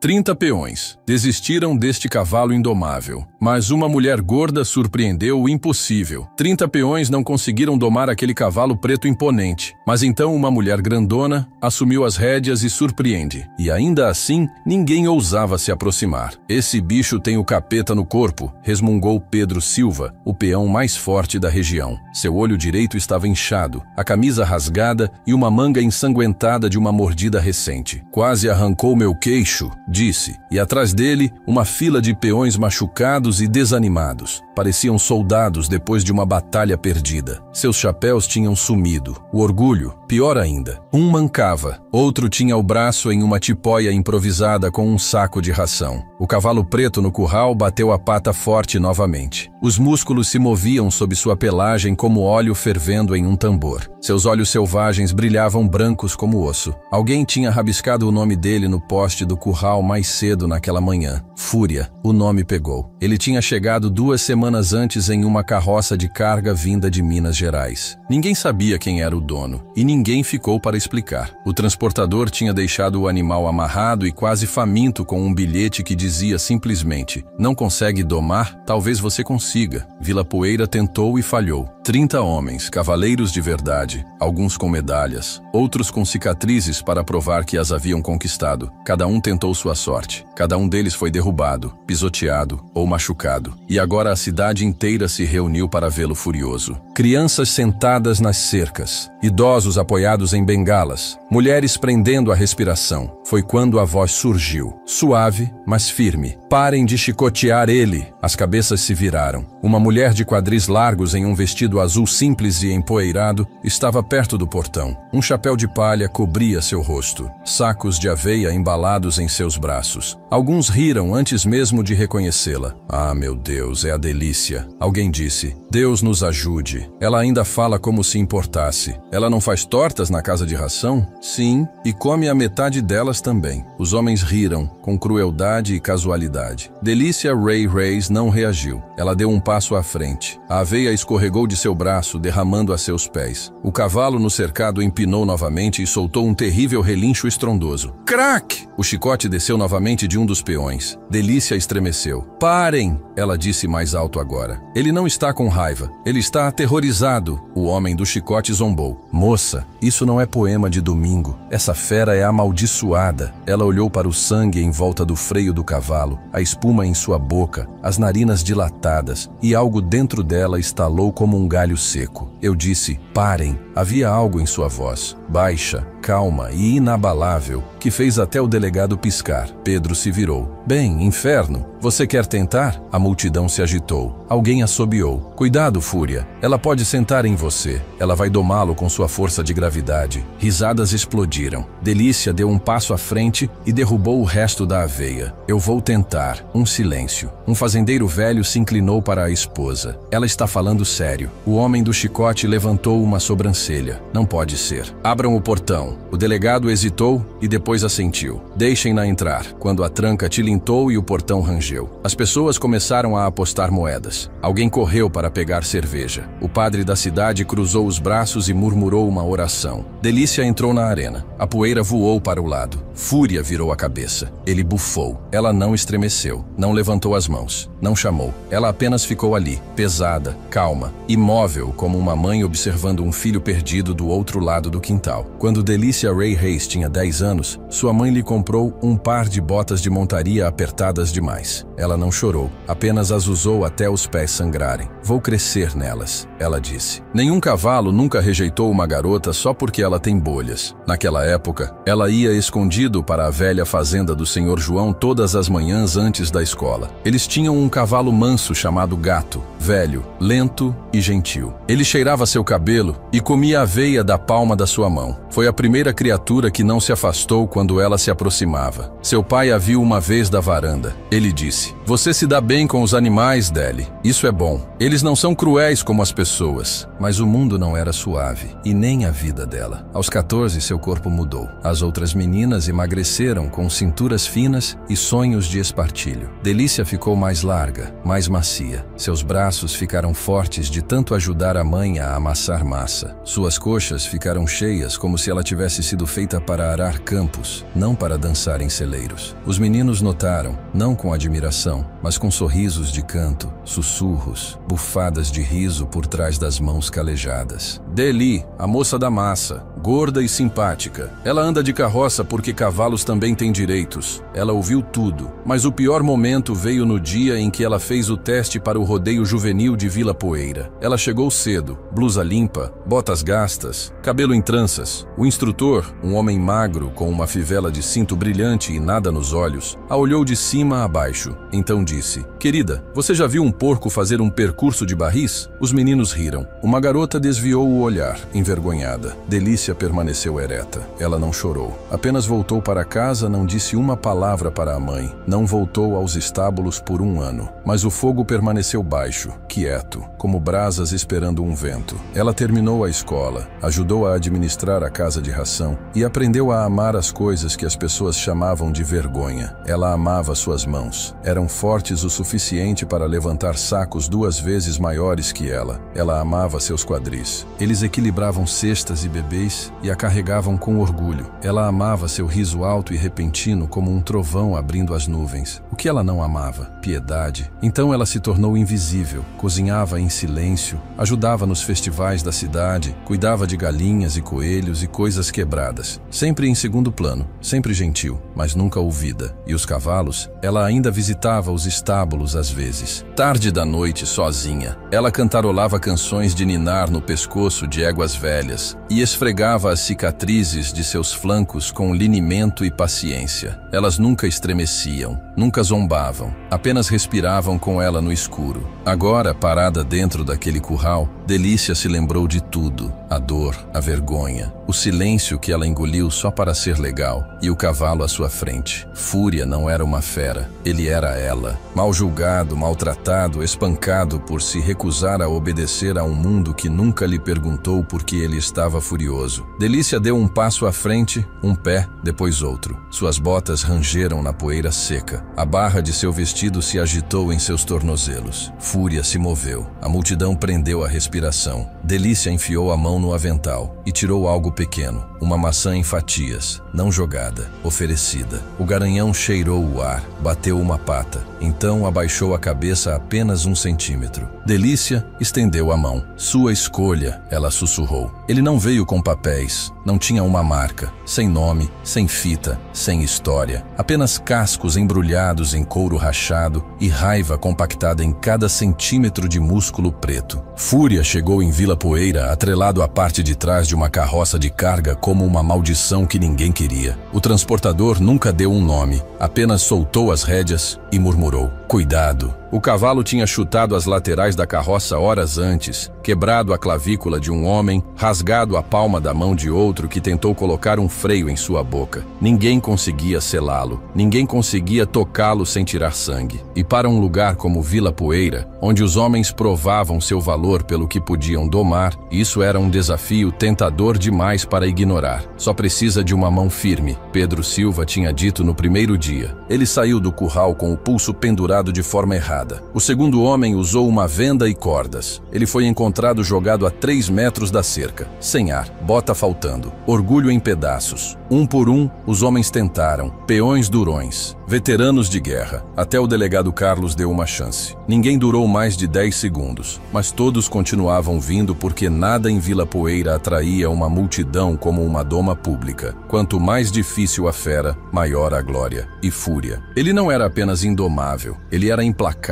30 peões desistiram deste cavalo indomável, mas uma mulher gorda surpreendeu o impossível. 30 peões não conseguiram domar aquele cavalo preto imponente, mas então uma mulher grandona assumiu as rédeas e surpreende. E ainda assim, ninguém ousava se aproximar. Esse bicho tem o capeta no corpo, resmungou Pedro Silva, o peão mais forte da região. Seu olho direito estava inchado, a camisa rasgada e uma manga ensanguentada de uma mordida recente. Quase arrancou meu queixo, disse, e atrás dele, uma fila de peões machucados e desanimados. Pareciam soldados depois de uma batalha perdida. Seus chapéus tinham sumido. O orgulho, pior ainda. Um mancava, outro tinha o braço em uma tipóia improvisada com um saco de ração. O cavalo preto no curral bateu a pata forte novamente. Os músculos se moviam sob sua pelagem como óleo fervendo em um tambor. Seus olhos selvagens brilhavam brancos como osso. Alguém tinha rabiscado o nome dele no poste do curral mais cedo naquela manhã. Fúria, o nome pegou. Ele tinha chegado 2 semanas antes em uma carroça de carga vinda de Minas Gerais. Ninguém sabia quem era o dono, e ninguém ficou para explicar. O transportador tinha deixado o animal amarrado e quase faminto com um bilhete que dizia simplesmente: "Não consegue domar? Talvez você consiga." Vila Poeira tentou e falhou. 30 homens, cavaleiros de verdade, alguns com medalhas, outros com cicatrizes para provar que as haviam conquistado. Cada um tentou sua sorte. Cada um deles foi derrubado, pisoteado ou machucado. E agora a cidade inteira se reuniu para vê-lo furioso. Crianças sentadas nas cercas, idosos apoiados em bengalas, mulheres prendendo a respiração. Foi quando a voz surgiu, suave, mas firme. "Parem de chicotear ele!" As cabeças se viraram. Uma mulher de quadris largos em um vestido azul simples e empoeirado estava perto do portão. Um chapéu de palha cobria seu rosto. Sacos de aveia embalados em seus braços. Alguns riram antes mesmo de reconhecê-la. "Ah, meu Deus, é a Delícia." Alguém disse. "Deus nos ajude. Ela ainda fala como se importasse. Ela não faz tortas na casa de ração?" "Sim, e come a metade delas também." Os homens riram, com crueldade e casualidade. Delícia Ray Reis não reagiu. Ela deu um passo à frente. A aveia escorregou de seu braço, derramando a seus pés. O cavalo no cercado empinou novamente e soltou um terrível relincho estrondoso. Crack! O chicote desceu novamente de um dos peões. Delícia estremeceu. "Parem!" ela disse mais alto agora. "Ele não está com raiva. Ele está aterrorizado." O homem do chicote zombou. "Moça, isso não é poema de domingo. Essa fera é amaldiçoada." Ela olhou para o sangue em volta do freio do cavalo, a espuma em sua boca, as narinas dilatadas, e algo dentro dela estalou como um galho seco. Eu disse: "Parem." Havia algo em sua voz, baixa, calma e inabalável, que fez até o delegado piscar. Pedro se virou. "Bem, inferno, você quer tentar?" A multidão se agitou. Alguém assobiou. "Cuidado, Fúria. Ela pode sentar em você. Ela vai domá-lo com sua força de gravidade." Risadas explodiram. Delícia deu um passo à frente e derrubou o resto da aveia. "Eu vou tentar." Um silêncio. Um fazendeiro velho se inclinou para a esposa. "Ela está falando sério." O homem do chicote levantou uma sobrancelha. "Não pode ser." "Abram o portão." O delegado hesitou e depois assentiu. "Deixem-na entrar." Quando a tranca tilintou e o portão rangeu. As pessoas começaram a apostar moedas. Alguém correu para pegar cerveja. O padre da cidade cruzou os braços e murmurou uma oração. Delícia entrou na arena. A poeira voou para o lado. Fúria virou a cabeça. Ele bufou. Ela não estremeceu. Não levantou as mãos. Não chamou. Ela apenas ficou ali, pesada, calma, imóvel como uma mãe observando um filho perdido do outro lado do quintal. Quando Delícia Ray Reis tinha 10 anos, sua mãe lhe comprou um par de botas de montaria apertadas demais. Ela não chorou, apenas as usou até os pés sangrarem. "Vou crescer nelas," ela disse. Nenhum cavalo nunca rejeitou uma garota só porque ela tem bolhas. Naquela época, ela ia escondido para a velha fazenda do Senhor João todas as manhãs antes da escola. Eles tinham um cavalo manso chamado Gato, velho, lento e gentil. Ele cheirava seu cabelo e comia aveia da palma da sua mão. Foi a primeira criatura que não se afastou quando ela se aproximava. Seu pai a viu uma vez da varanda. Ele disse: "Você se dá bem com os animais, Deli. Isso é bom. Eles não são cruéis como as pessoas." Mas o mundo não era suave, e nem a vida dela. Aos 14, seu corpo mudou. As outras meninas emagreceram com cinturas finas e sonhos de espartilho. Delícia ficou mais larga, mais macia. Seus braços ficaram fortes de tanto ajudar a mãe a amassar massa. Suas coxas ficaram cheias como se ela tivesse sido feita para arar campos, não para dançar em celeiros. Os meninos notaram, não com admiração, mas com sorrisos de canto, sussurros, bufadas de riso por trás das mãos calejadas. Deli, a moça da massa, gorda e simpática. Ela anda de carroça porque cavalos também têm direitos. Ela ouviu tudo, mas o pior momento veio no dia em que ela fez o teste para o rodeio juvenil de Vila Poeira. Ela chegou cedo, blusa limpa, botas gastas, cabelo em tranças. O instrutor, um homem magro com uma fivela de cinto brilhante e nada nos olhos, a olhou de cima a baixo. Então disse: "Querida, você já viu um porco fazer um percurso de barris?" Os meninos riram. Uma garota desviou o olhar, envergonhada. Delícia permaneceu ereta. Ela não chorou. Apenas voltou para casa, não disse uma palavra para a mãe. Não voltou aos estábulos por 1 ano. Mas o fogo permaneceu baixo, quieto, como brasas esperando um vento. Ela terminou a escola, ajudou a administrar a casa de ração e aprendeu a amar as coisas que as pessoas chamavam de vergonha. Ela amava suas mãos. Eram fortes o suficiente para levantar sacos 2 vezes maiores que ela. Ela amava seus quadris. Eles equilibravam cestas e bebês e a carregavam com orgulho. Ela amava seu riso alto e repentino como um trovão abrindo as nuvens. O que ela não amava? Piedade. Então ela se tornou invisível, cozinhava em silêncio, ajudava nos festivais da cidade, cuidava de galinhas e coelhos e coisas quebradas. Sempre em segundo plano, sempre gentil, mas nunca ouvida. E os cavalos? Ela ainda visitava os estábulos às vezes. Tarde da noite, sozinha, ela cantarolava canções de ninar no pescoço de éguas velhas e esfregava as cicatrizes de seus flancos com linimento e paciência. Elas nunca estremeciam, nunca zombavam, apenas respiravam com ela no escuro. Agora, parada dentro daquele curral, Delícia se lembrou de tudo: a dor, a vergonha, o silêncio que ela engoliu só para ser legal, e o cavalo à sua frente. Fúria não era uma fera, ele era ela. Mal julgado, maltratado, espancado por se recusar a obedecer a um mundo que nunca lhe perguntou por que ele estava furioso. Delícia deu um passo à frente, um pé, depois outro. Suas botas rangeram na poeira seca. A barra de seu vestido se agitou em seus tornozelos. Fúria se moveu. A multidão prendeu a respiração. Delícia enfiou a mão no avental e tirou algo pequeno, uma maçã em fatias, não jogada, oferecida. O garanhão cheirou o ar, bateu uma pata, então abaixou a cabeça apenas 1 centímetro. Delícia estendeu a mão. Sua escolha, ela sussurrou. Ele não veio com papéis, não tinha uma marca, sem nome, sem fita, sem história. Apenas cascos embrulhados em couro rachado e raiva compactada em cada centímetro de músculo preto. Fúria chegou em Vila Poeira atrelado à parte de trás de uma carroça de carga como uma maldição que ninguém queria. O transportador nunca deu um nome, apenas soltou as rédeas e murmurou: "Cuidado." O cavalo tinha chutado as laterais da carroça horas antes, quebrado a clavícula de um homem, rasgado a palma da mão de outro que tentou colocar um freio em sua boca. Ninguém conseguia selá-lo, ninguém conseguia tocá-lo sem tirar sangue. E para um lugar como Vila Poeira, onde os homens provavam seu valor pelo que podiam domar, isso era um desafio tentador demais para ignorar. Só precisa de uma mão firme, Pedro Silva tinha dito no primeiro dia. Ele saiu do curral com o pulso pendurado de forma errada. O segundo homem usou uma venda e cordas. Ele foi encontrado jogado a 3 metros da cerca, sem ar, bota faltando, orgulho em pedaços. Um por um, os homens tentaram, peões durões, veteranos de guerra. Até o delegado Carlos deu uma chance. Ninguém durou mais de 10 segundos, mas todos continuavam vindo porque nada em Vila Poeira atraía uma multidão como uma doma pública. Quanto mais difícil a fera, maior a glória e fúria. Ele não era apenas indomável, ele era implacável.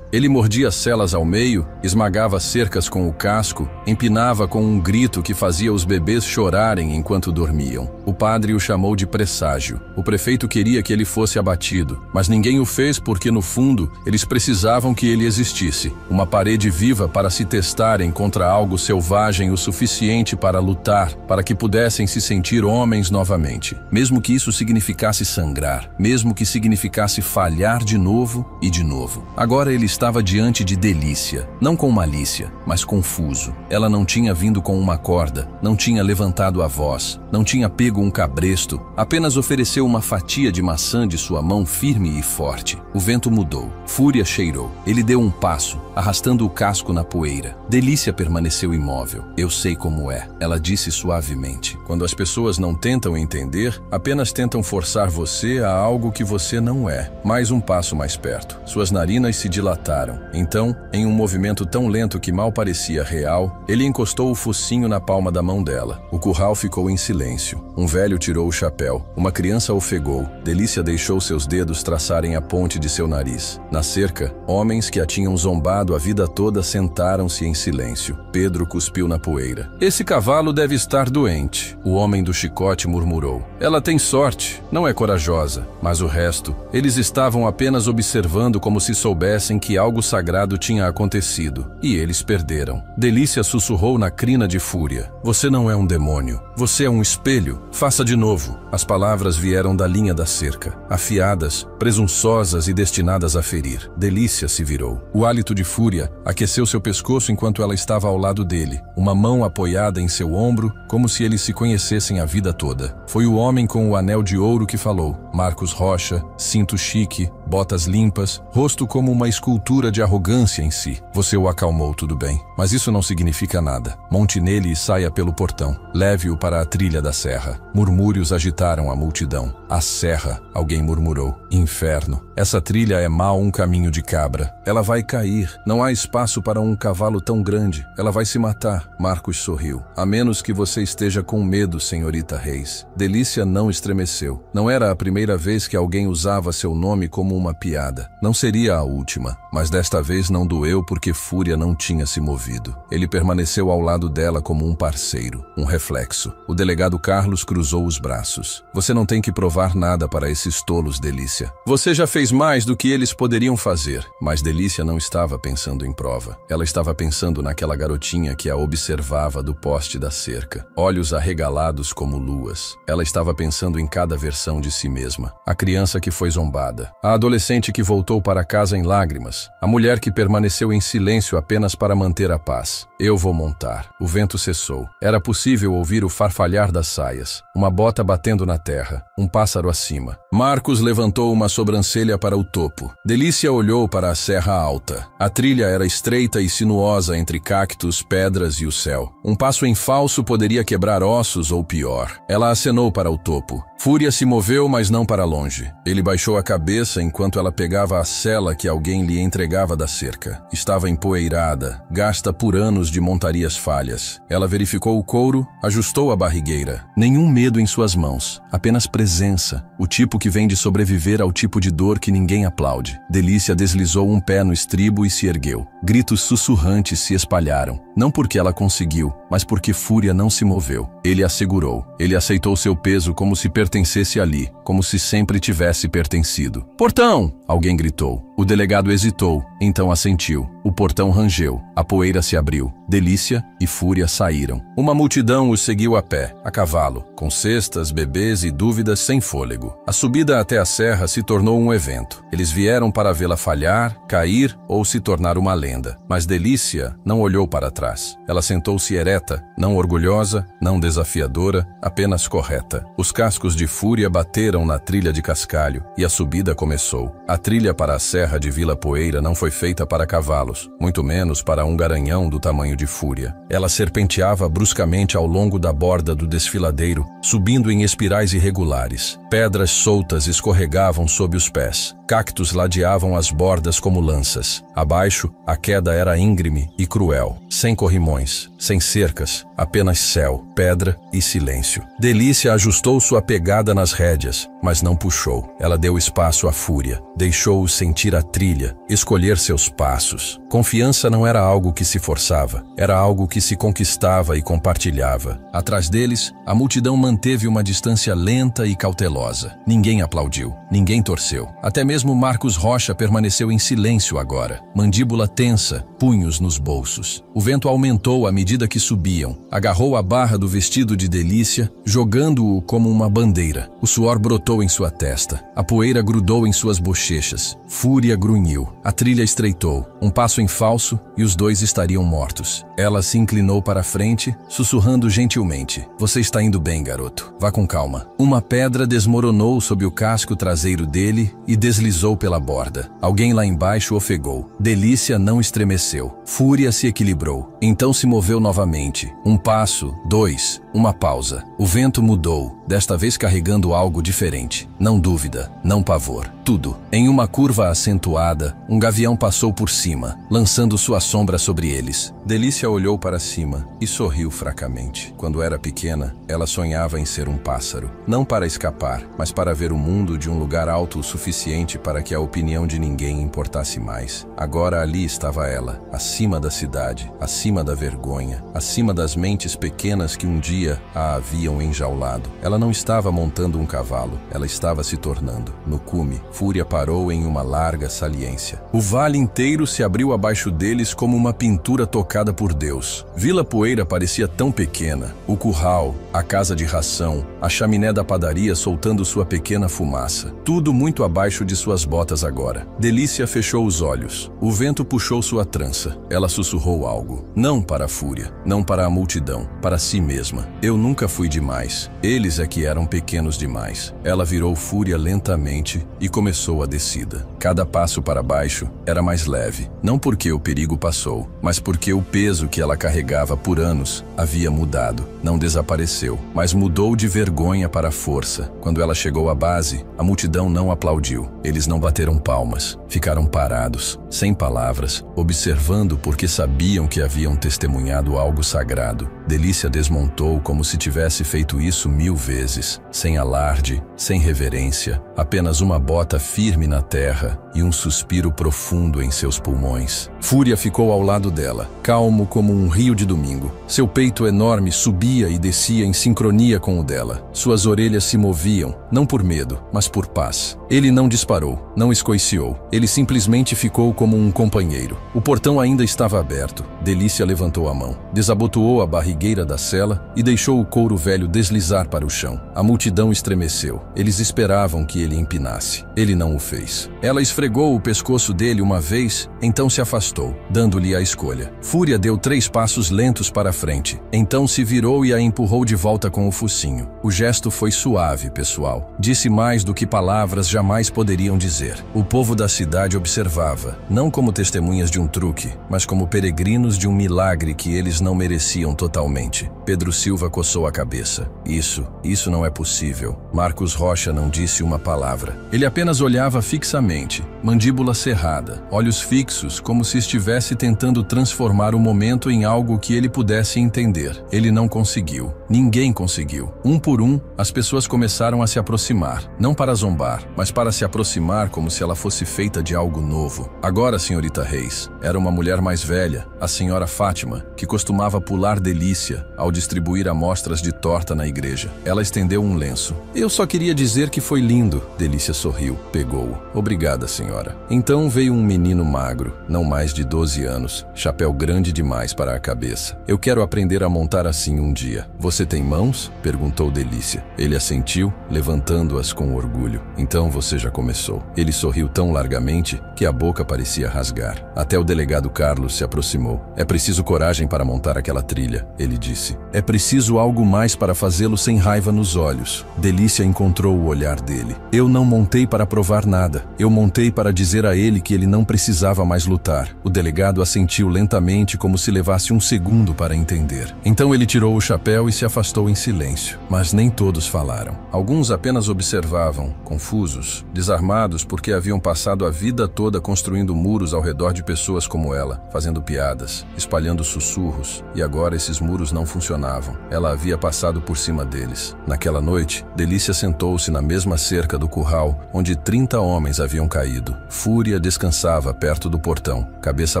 Ele mordia celas ao meio, esmagava cercas com o casco, empinava com um grito que fazia os bebês chorarem enquanto dormiam. O padre o chamou de presságio. O prefeito queria que ele fosse abatido, mas ninguém o fez porque, no fundo, eles precisavam que ele existisse. Uma parede viva para se testarem contra algo selvagem o suficiente para lutar, para que pudessem se sentir homens novamente. Mesmo que isso significasse sangrar, mesmo que significasse falhar de novo e de novo. Agora ele estava diante de Delícia, não com malícia, mas confuso. Ela não tinha vindo com uma corda, não tinha levantado a voz, não tinha pego um cabrito cabresto, apenas ofereceu uma fatia de maçã de sua mão firme e forte. O vento mudou. Fúria cheirou. Ele deu um passo, arrastando o casco na poeira. Delícia permaneceu imóvel. Eu sei como é, ela disse suavemente. Quando as pessoas não tentam entender, apenas tentam forçar você a algo que você não é. Mais um passo mais perto. Suas narinas se dilataram. Então, em um movimento tão lento que mal parecia real, ele encostou o focinho na palma da mão dela. O curral ficou em silêncio. Um velho tirou o chapéu. Uma criança ofegou. Delícia deixou seus dedos traçarem a ponte de seu nariz. Na cerca, homens que a tinham zombado a vida toda sentaram-se em silêncio. Pedro cuspiu na poeira. Esse cavalo deve estar doente. O homem do chicote murmurou. Ela tem sorte, não é corajosa. Mas o resto, eles estavam apenas observando como se soubessem que algo sagrado tinha acontecido. E eles perderam. Delícia sussurrou na crina de Fúria. Você não é um demônio. Você é um espelho. Faça de novo. As palavras vieram da linha da cerca, afiadas, presunçosas e destinadas a ferir. Delícia se virou. O hálito de Fúria aqueceu seu pescoço enquanto ela estava ao lado dele, uma mão apoiada em seu ombro, como se eles se conhecessem a vida toda. Foi o homem com o anel de ouro que falou. Marcos Rocha, cinto chique, botas limpas, rosto como uma escultura de arrogância em si. Você o acalmou, tudo bem, mas isso não significa nada. Monte nele e saia pelo portão. Leve-o para a trilha da serra. Murmúrios agitaram a multidão. A serra, alguém murmurou. Inferno. Essa trilha é mal um caminho de cabra. Ela vai cair. Não há espaço para um cavalo tão grande. Ela vai se matar. Marcos sorriu. A menos que você esteja com medo, senhorita Reis. Delícia não estremeceu. Não era a primeira vez que alguém usava seu nome como uma piada. Não seria a última. Mas desta vez não doeu porque Fúria não tinha se movido. Ele permaneceu ao lado dela como um parceiro, um reflexo. O delegado Carlos cruzou os braços. Você não tem que provar nada para esses tolos, Delícia. Você já fez mais do que eles poderiam fazer. Mas Delícia não estava pensando em prova. Ela estava pensando naquela garotinha que a observava do poste da cerca. Olhos arregalados como luas. Ela estava pensando em cada versão de si mesma. A criança que foi zombada. A adolescente que voltou para casa em lágrimas. A mulher que permaneceu em silêncio apenas para manter a paz. Eu vou montar. O vento cessou. Era possível ouvir o farfalhar das saias. Uma bota batendo na terra. Um pássaro acima. Marcos levantou uma sobrancelha para o topo. Delícia olhou para a serra alta. A trilha era estreita e sinuosa entre cactos, pedras e o céu. Um passo em falso poderia quebrar ossos ou pior. Ela acenou para o topo. Fúria se moveu, mas não para longe. Ele baixou a cabeça enquanto ela pegava a sela que alguém lhe entregava da cerca. Estava empoeirada, gasta por anos de montarias falhas. Ela verificou o couro, ajustou a barrigueira. Nenhum medo em suas mãos, apenas presença, o tipo que vem de sobreviver ao tipo de dor que ninguém aplaude. Delícia deslizou um pé no estribo e se ergueu. Gritos sussurrantes se espalharam. Não porque ela conseguiu, mas porque Fúria não se moveu. Ele a segurou. Ele aceitou seu peso como se pertencesse ali, como se sempre tivesse pertencido. Portão! Alguém gritou. O delegado hesitou, então assentiu. O portão rangeu. A poeira se abriu. Delícia e Fúria saíram. Uma multidão os seguiu a pé, a cavalo, com cestas, bebês e dúvidas sem fôlego. A subida até a serra se tornou um evento. Eles vieram para vê-la falhar, cair ou se tornar uma lenda. Mas Delícia não olhou para trás. Ela sentou-se ereta, não orgulhosa, não desafiadora, apenas correta. Os cascos de Fúria bateram na trilha de cascalho e a subida começou. A trilha para a serra de Vila Poeira não foi feita para cavalos, muito menos para um garanhão do tamanho de Fúria. Ela serpenteava bruscamente ao longo da borda do desfiladeiro, subindo em espirais irregulares. Pedras soltas escorregavam sob os pés. Cactos ladeavam as bordas como lanças. Abaixo, a queda era íngreme e cruel, sem corrimões, sem cercas, apenas céu, pedra e silêncio. Delícia ajustou sua pegada nas rédeas, mas não puxou. Ela deu espaço à Fúria, deixou-o sentir a trilha, escolher seus passos. Confiança não era algo que se forçava, era algo que se conquistava e compartilhava. Atrás deles, a multidão manteve uma distância lenta e cautelosa. sigilosa. Ninguém aplaudiu, ninguém torceu. Até mesmo Marcos Rocha permaneceu em silêncio agora, mandíbula tensa, punhos nos bolsos. O vento aumentou à medida que subiam. Agarrou a barra do vestido de Delícia, jogando-o como uma bandeira. O suor brotou em sua testa. A poeira grudou em suas bochechas. Fúria grunhiu. A trilha estreitou. Um passo em falso e os dois estariam mortos. Ela se inclinou para a frente, sussurrando gentilmente. Você está indo bem, garoto. Vá com calma. Uma pedra desmoronou sob o casco traseiro dele e deslizou pela borda. Alguém lá embaixo ofegou. Delícia não estremeceu. Fúria se equilibrou. Então se moveu novamente. Um passo, dois, uma pausa. O vento mudou, desta vez carregando algo diferente. Não dúvida, não pavor. Tudo. Em uma curva acentuada, um gavião passou por cima, lançando sua sombra sobre eles. Delícia olhou para cima e sorriu fracamente. Quando era pequena, ela sonhava em ser um pássaro. Não para escapar, mas para ver o mundo de um lugar alto o suficiente para que a opinião de ninguém importasse mais. Agora ali estava ela, acima da cidade, acima da vergonha, acima das mentes pequenas que um dia a haviam enjaulado. Ela não estava montando um cavalo, ela estava se tornando. No cume, Fúria parou em uma larga saliência. O vale inteiro se abriu abaixo deles como uma pintura tocada por Deus. Vila Poeira parecia tão pequena. O curral, a casa de ração, a chaminé da padaria soltando sua pequena fumaça. Tudo muito abaixo de suas botas agora. Delícia fechou os olhos. O vento puxou sua trança. Ela sussurrou algo. Não para a Fúria, não para a multidão, para si mesma. Eu nunca fui demais. Eles é que eram pequenos demais. Ela virou Fúria lentamente e começou a descida. Cada passo para baixo era mais leve. Não porque o perigo passou, mas porque o peso que ela carregava por anos havia mudado. Não desapareceu, mas mudou de vergonha para força. Quando ela chegou à base, a multidão não aplaudiu. Eles não bateram palmas. Ficaram parados, sem palavras, observando porque sabiam que haviam testemunhado algo sagrado. Delícia desmontou como se tivesse feito isso 1000 vezes, sem alarde, sem reverência, apenas uma bota firme na terra e um suspiro profundo em seus pulmões. Fúria ficou ao lado dela, calmo como um rio de domingo. Seu peito enorme subia e descia em sincronia com o dela. Suas orelhas se moviam, não por medo, mas por paz. Ele não disparou, não escoiciou. Ele simplesmente ficou como um companheiro. O portão ainda estava aberto. Delícia levantou a mão, desabotoou a barrigueira da cela e deixou o couro velho deslizar para o chão. A multidão estremeceu. Eles esperavam que ele empinasse. Ele não o fez. Ela esfregou o pescoço dele uma vez, então se afastou, dando-lhe a escolha. Fúria deu 3 passos lentos para frente. Então se virou e a empurrou de volta com o focinho. O gesto foi suave, pessoal. Disse mais do que palavras jamais poderiam dizer. O povo da cidade observava, não como testemunhas de um truque, mas como peregrinos de um milagre que eles não mereciam totalmente. Pedro Silva coçou a cabeça. Isso não é possível. Marcos Rocha não disse uma palavra. Ele apenas olhava fixamente, mandíbula cerrada, olhos fixos, como se estivesse tentando transformar o momento em algo que ele pudesse entender. Ele não conseguiu. Ninguém conseguiu. Um por um, as pessoas começaram a se aproximar, não para zombar, mas para se aproximar como se ela fosse feita de algo novo. Agora, senhorita Reis, era uma mulher mais velha, a senhora Fátima, que costumava pular Delícia ao distribuir amostras de torta na igreja. Ela estendeu um lenço. Eu só queria dizer que foi lindo. Delícia sorriu, pegou-o. Obrigada, senhora. Então veio um menino magro, não mais de 12 anos, chapéu grande demais para a cabeça. Eu quero aprender a montar assim um dia. Você tem mãos? Perguntou Delícia. Ele assentiu, levantando-as com orgulho. Então você já começou. Ele sorriu tão largamente que a boca parecia rasgar. Até o delegado Carlos se aproximou. É preciso coragem para montar aquela trilha, ele disse. É preciso algo mais para fazê-lo sem raiva nos olhos. Delícia encontrou o olhar dele. Eu não montei para provar nada. Eu montei para dizer a ele que ele não precisava mais lutar. O delegado assentiu lentamente como se levasse um segundo para entender. Então ele tirou o chapéu e se afastou em silêncio. Mas nem todos falaram. Alguns apenas observavam, confusos, desarmados porque haviam passado a vida toda construindo muros ao redor de pessoas como ela, fazendo piadas, espalhando sussurros, e agora esses muros não funcionavam. Ela havia passado por cima deles. Naquela noite, Delícia sentou-se na mesma cerca do curral, onde 30 homens haviam caído. Fúria descansava perto do portão, cabeça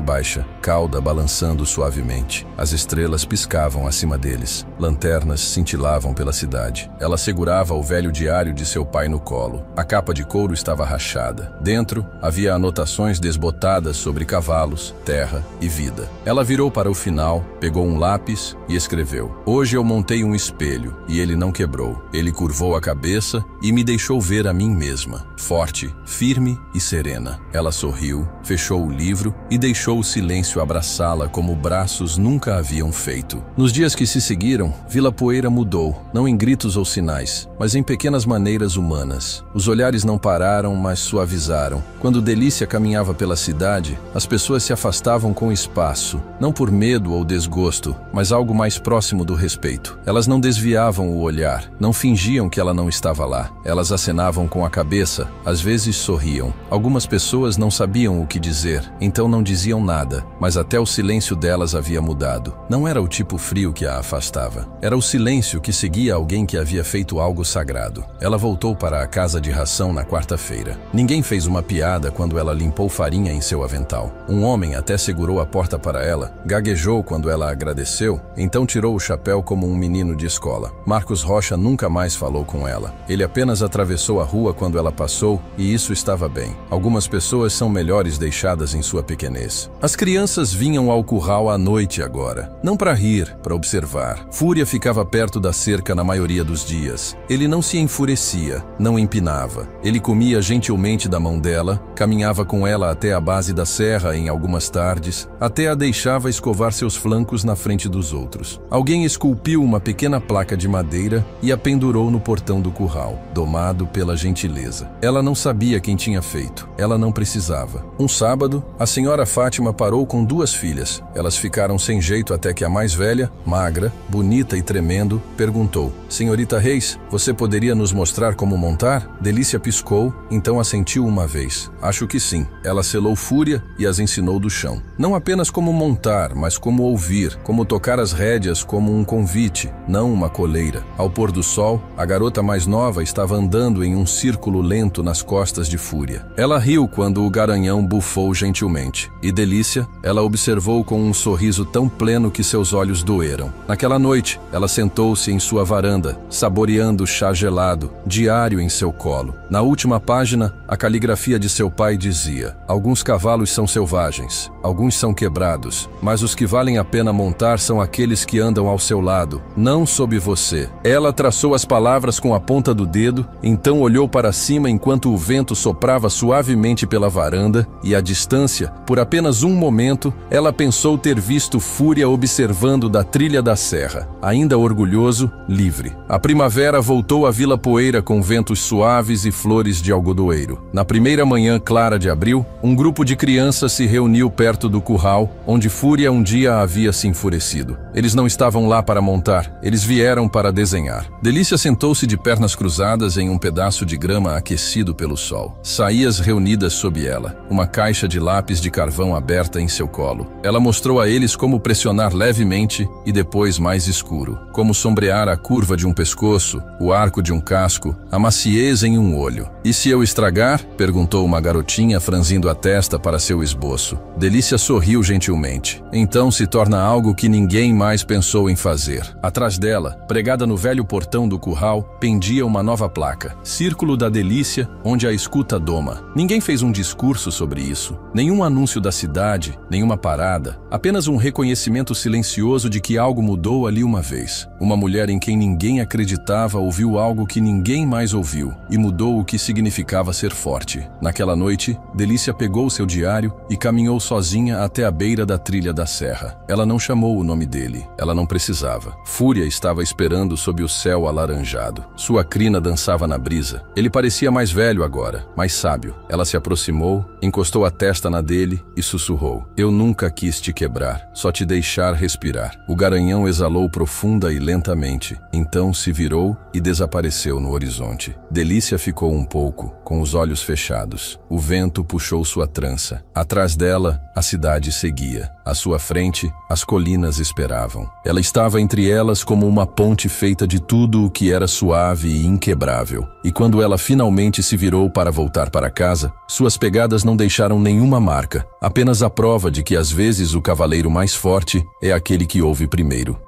baixa, cauda balançando suavemente. As estrelas piscavam acima deles. Lanternas cintilavam pela cidade. Ela segurava o velho diário de seu pai no colo. A capa de couro estava rachada. Dentro, havia anotações desbotadas sobre cavalos, terra e vida. Ela virou para o final, pegou um lápis e escreveu: "Hoje eu montei um espelho e ele não quebrou. Ele curvou a cabeça e me deixou ver a mim mesma, forte, firme e serena." Ela sorriu, fechou o livro e deixou o silêncio abraçá-la como braços nunca haviam feito. Nos dias que se seguiram, Vila Poeira mudou, não em gritos ou sinais, mas em pequenas maneiras humanas. Os olhares não pararam, mas suavizaram. Quando Delícia caminhava pela cidade, as pessoas se afastavam com espaço, não por medo ou desgosto, mas algo mais próximo do respeito. Elas não desviavam o olhar, não fingiam que ela não estava lá. Elas acenavam com a cabeça, às vezes sorriam. Algumas pessoas não sabiam o que dizer, então não diziam nada, mas até o silêncio delas havia mudado. Não era o tipo frio que a afastava. Era o silêncio que seguia alguém que havia feito algo sagrado. Ela voltou para a casa de ração na quarta-feira. Ninguém fez uma piada quando ela limpou farinha em seu avental. Um homem até segurou a porta para ela, gaguejou quando ela agradeceu, então tirou o chapéu como um menino de escola. Marcos Rocha nunca mais falou com ela. Ele apenas atravessou a rua quando ela passou e isso estava bem. Algumas pessoas são melhores deixadas em sua pequenez. As crianças vinham ao curral à noite agora. Não para rir, para observar. Fúria ficava perto da cerca na maioria dos dias. Ele não se enfurecia, não empinava. Ele comia gentilmente da mão dela, caminhava com ela até a base da serra em algumas tardes, até a deixava escovar seus flancos na frente dos outros. Alguém esculpiu uma pequena placa de madeira e a pendurou no portão do curral, domado pela gentileza. Ela não sabia quem tinha feito. Ela não precisava. Um sábado, a senhora Fátima parou com 2 filhas. Elas ficaram sem jeito até que a mais velha, magra, bonita e tremendo, perguntou: "Senhorita Reis, você poderia nos mostrar como montar?" Delícia piscou, então assentiu uma vez. "Acho que sim." Ela selou Fúria e as ensinou do chão. Não apenas como montar, mas como ouvir, como tocar as rédeas como um convite, não uma coleira. Ao pôr do sol, a garota mais nova estava andando em um círculo lento nas costas de Fúria. Ela riu quando o garanhão bufou gentilmente. E Delícia, ela observou com um sorriso tão pleno que seus olhos doeram. Naquela noite, ela sentou-se em sua varanda, saboreando o chá gelado, diário em seu colo. Na última página, a caligrafia de seu pai dizia: "Alguns cavalos são selvagens, alguns são quebrados, mas os que valem a pena montar são aqueles que andam ao seu lado, não sob você." Ela traçou as palavras com a ponta do dedo, então olhou para cima enquanto o vento soprava suavemente pela varanda e, à distância, por apenas um momento, ela pensou ter visto Fúria observando da trilha da serra, ainda orgulhoso, livre. A primavera voltou à Vila Poeira com ventos suaves e flores de algodoeiro. Na primeira manhã clara de abril, um grupo de crianças se reuniu perto do curral, onde Fúria um dia havia se enfurecido. Eles não estavam lá para montar, eles vieram para desenhar. Delícia sentou-se de pernas cruzadas em um pedaço de grama aquecido pelo sol. Saías reunidas sob ela, uma caixa de lápis de carvão aberta em seu colo. Ela mostrou a eles como pressionar levemente e depois mais escuro, como sombrear a curva de um pescoço, o arco de um casco, a maciez em um olho. "E se eu estragar?" perguntou uma garotinha franzindo a testa para seu esboço. Delícia sorriu gentilmente. "Então se torna algo que ninguém mais pensou em fazer." Atrás dela, pregada no velho portão do curral, pendia uma nova placa: "Círculo da Delícia, onde a escuta doma." Ninguém fez um discurso sobre isso, nenhum anúncio da cidade, nenhuma parada, apenas um reconhecimento silencioso de que algo mudou ali uma vez. Uma mulher em quem ninguém acreditava ouviu algo que ninguém mais ouviu e mudou o que significava ser forte. Naquela noite, Delícia pegou seu diário e caminhou sozinha até a beira da trilha da serra. Ela não chamou o nome dele, ela não precisava. Fúria estava esperando sob o céu alaranjado. Sua crina dançava na brisa. Ele parecia mais velho agora, mais sábio. Ela se aproximou, encostou a testa na dele e sussurrou: "Eu nunca quis te quebrar, só te deixar respirar." O garanhão exalou profunda e lentamente, então se virou e desapareceu no horizonte. Delícia ficou um pouco, com os olhos fechados. O vento puxou sua trança. Atrás dela, a cidade seguia. À sua frente, as colinas esperavam. Ela estava entre elas como uma ponte feita de tudo o que era suave e inquebrável. E quando ela finalmente se virou para voltar para casa, suas pegadas não deixaram nenhuma marca, apenas a prova de que às vezes o cavaleiro mais forte é aquele que ouve primeiro.